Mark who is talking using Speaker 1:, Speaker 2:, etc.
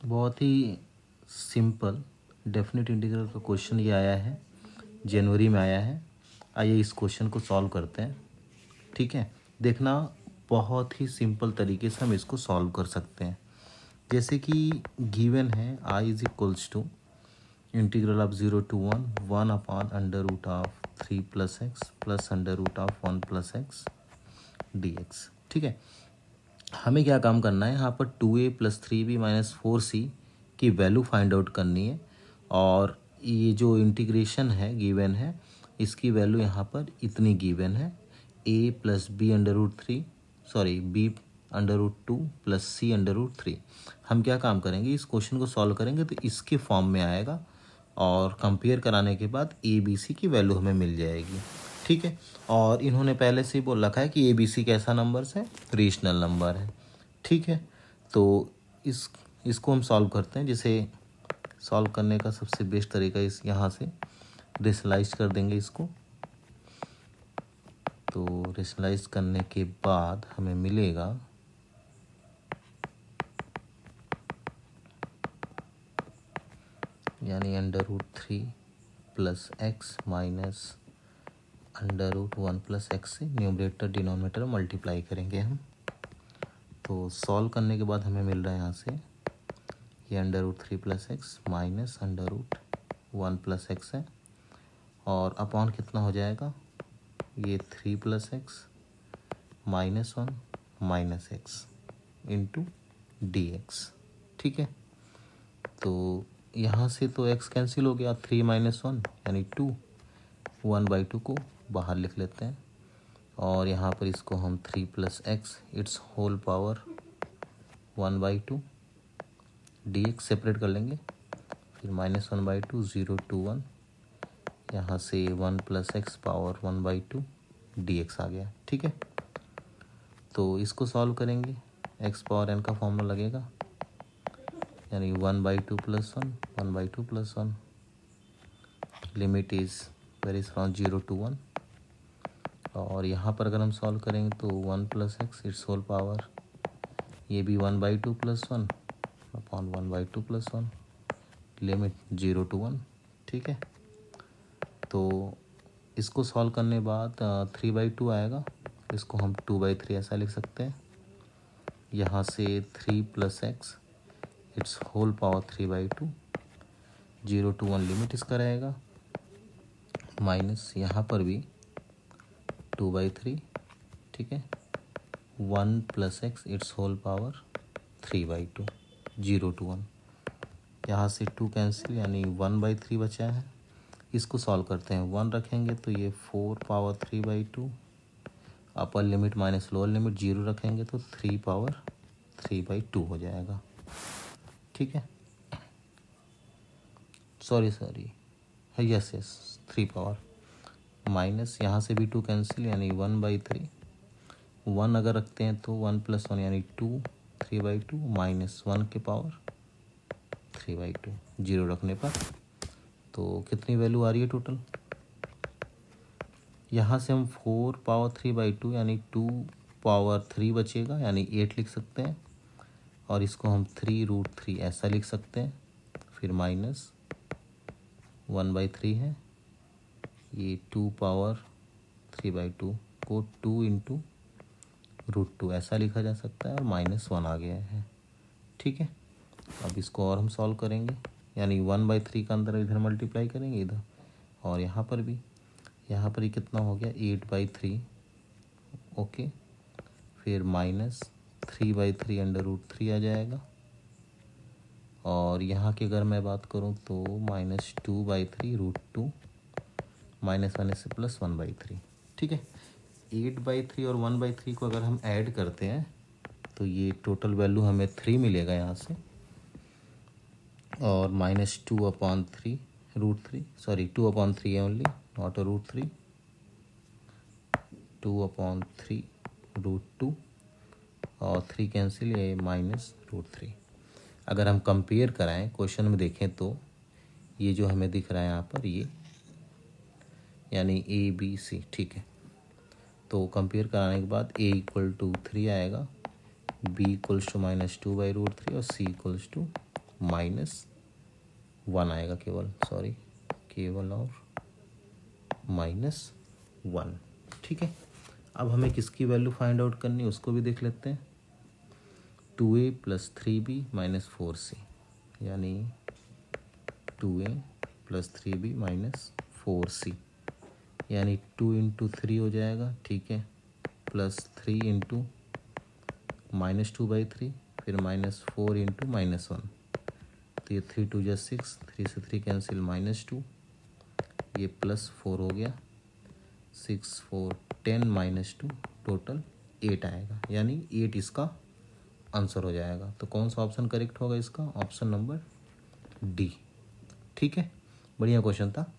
Speaker 1: बहुत ही simple definite integral का question ये आया है, जनवरी में आया है। आइए इस क्वेश्चन को सॉल्व करते हैं। ठीक है, देखना बहुत ही सिंपल तरीके से हम इसको सॉल्व कर सकते हैं। जैसे कि गिवन है I is equals to integral of 0 to 1 upon under root of 3 plus x plus under root of 1 plus x dx। ठीक है, हमें क्या काम करना है, यहाँ पर 2a plus 3b minus 4c की वैल्यू फाइंड आउट करनी है। और ये जो इंटीग्रेशन है गिवन है, इसकी वैल्यू यहाँ पर इतनी गिवन है, a plus b under root 3 sorry b under root 2 plus c under root 3। हम क्या काम करेंगे, इस क्वेश्चन को सॉल्व करेंगे तो इसके फॉर्म में आएगा और कंपेयर कराने के बाद ए बी सी की वैल्यू हमें मिल जाएगी। ठीक है, और इन्होंने पहले से ही बोल रखा है कि ए बी सी कैसा नंबर्स है, रेशनल नंबर है। ठीक है, तो इसको हम सॉल्व करते हैं। जिसे सॉल्व करने का सबसे बेस्ट तरीका इस यहाँ से रेशनलाइज कर देंगे इसको। तो रेशनलाइज करने के बाद हमें मिलेगा यानी under root 3 plus x minus under root 1 plus x से न्यूमरेटर डिनोमिनेटर मल्टीप्लाई करेंगे हम। तो सॉल्व करने के बाद हमें मिल रहा है यहाँ से ये under root 3 plus x minus under root 1 plus x है, और अपॉन कितना हो जाएगा, ये 3 plus x minus 1 minus x into d x. ठीक है, तो यहाँ से तो x कैंसिल हो गया, 3 माइनस 1 यानी 2, 1/2 को बाहर लिख लेते हैं। और यहाँ पर इसको हम 3 plus x its whole power 1/2 dx separate कर लेंगे। फिर -1/2 0 to 1, यहाँ से 1 प्लस एक्स पावर 1/2 dx आ गया। ठीक है, तो इसको सॉल्व करेंगे, x पावर n का फॉर्मूला लगेगा यानी 1/2 plus 1 1/2 plus 1, limit is varies from 0 to 1। और यहाँ पर अगर हम सॉल्व करेंगे तो 1 plus x its whole power, ये भी 1/2 plus 1 upon 1/2 plus 1, limit 0 to 1। ठीक है, तो इसको सॉल्व करने बाद 3/2 आएगा, इसको हम 2/3 ऐसा लिख सकते हैं। यहाँ से 3 plus x its whole power 3/2, 0 to 1 limit इसका रहेगा, माइनस यहाँ पर भी 2/3। ठीक है, 1 plus x its whole power 3/2, 0 to 1, यहाँ से 2 कैंसिल यानी 1/3 बचा है। इसको सॉल्व करते हैं, 1 रखेंगे तो ये 4 power 3/2, upper limit minus lower limit 0 रखेंगे तो 3 पावर 3/2 हो जाएगा। ठीक है, सॉरी यस 3 पावर, माइनस यहाँ से भी 2 कैंसिल यानी 1/3, 1 अगर रखते हैं तो 1 प्लस 1 यानी 2, 3/2 माइनस 1 के पावर 3/2, 0 रखने पर तो कितनी वैल्यू आ रही है टोटल। यहाँ से हम 4 पावर 3/2 यानी 2 पावर 3 बचेगा यानी 8 लिख सकते हैं, और इसको हम 3√3 ऐसा लिख सकते हैं। फिर माइनस 1/3 है, ये 2 पावर 3/2 को 2 इंटू √2 ऐसा लिखा जा सकता है, और -1 आ गया है। ठीक है, अब इसको और हम सॉल्व करेंगे, यानी 1/3 का अंदर इधर मल्टीप्लाई करेंगे इधर, और यहाँ पर भी, यहाँ पर ही कितना हो गया 8/3। ओके, फिर -3/3 अंडर रूट 3 आ जाएगा, और यहाँ की अगर मैं बात करूँ तो -2/3 √2 -1 से +1/3। ठीक है, 8/3 और 1/3 को अगर हम ऐड करते हैं तो ये टोटल वैल्यू हमें 3 मिलेगा यहाँ से, और -2/3 √3 सॉरी 2/3 है ओनली, नॉट √3, 2/3 √2 और 3 कैंसिल, ये -√3। अगर हम कंपेयर कराएं क्वेश्चन में देखें तो ये जो हमें दिख रहा है यहाँ पर ये यानी ABC। ठीक है, तो कंपेयर कराने के बाद A = 3 आएगा, B = -2/√3 और C = -1 आएगा केवल, सॉरी, केवल और -1। ठीक है, अब हमें किसकी वैल्यू फाइंड आउट करनी है उसको भी देख लेते हैं। 2a + 3b - 4c, यानी 2a + 3b - 4c, यानी 2 × 3 हो जाएगा। ठीक है, +3 × -2/3, फिर -4 × -1, तो ये 3 2 जा 6, 3 से 3 कैंसिल, -2, ये +4 हो गया, 6 4 10 -2, टोटल 8 आएगा, यानी 8 इसका आंसर हो जाएगा। तो कौन सा ऑप्शन करेक्ट होगा इसका? Option number D. ठीक है, बढ़िया क्वेश्चन था।